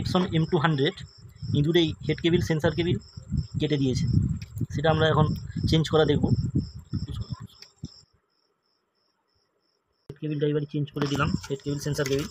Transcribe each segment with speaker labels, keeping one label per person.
Speaker 1: Epson M200 ইঁদুর এই head cable sensor cable কেটে দিয়েছে, সেটা আমরা এখন চেঞ্জ করা দেখব। হেড কেবিলটা এবারে চেঞ্জ করে দিলাম, হেড কেবিল সেন্সার কেবিল।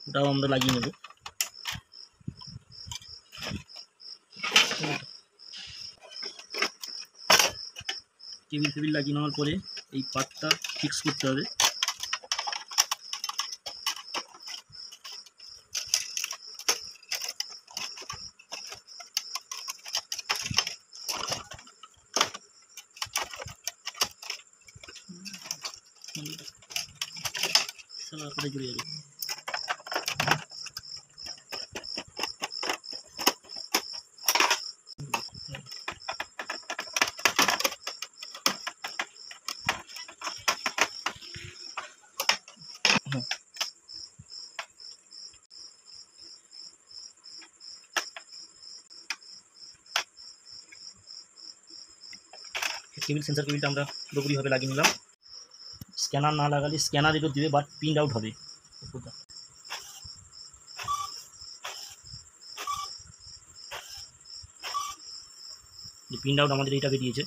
Speaker 1: ওটাও আমরা লাগিয়ে নেব। কেবিল ফেবিল লাগিয়ে নেওয়ার পরে এই পাতটা ফিক্স করতে হবে। করে জুড়ে যাবে। কেবিল সেন্সার কেবিলটা আমরা পুরোপুরিভাবে লাগিয়ে নিলাম। স্ক্যানার না লাগালে স্ক্যানার এরও দেবে, বাট প্রিন্ট আউট হবে। প্রিন্ট আউট আমাদের এইটা বেরিয়েছে।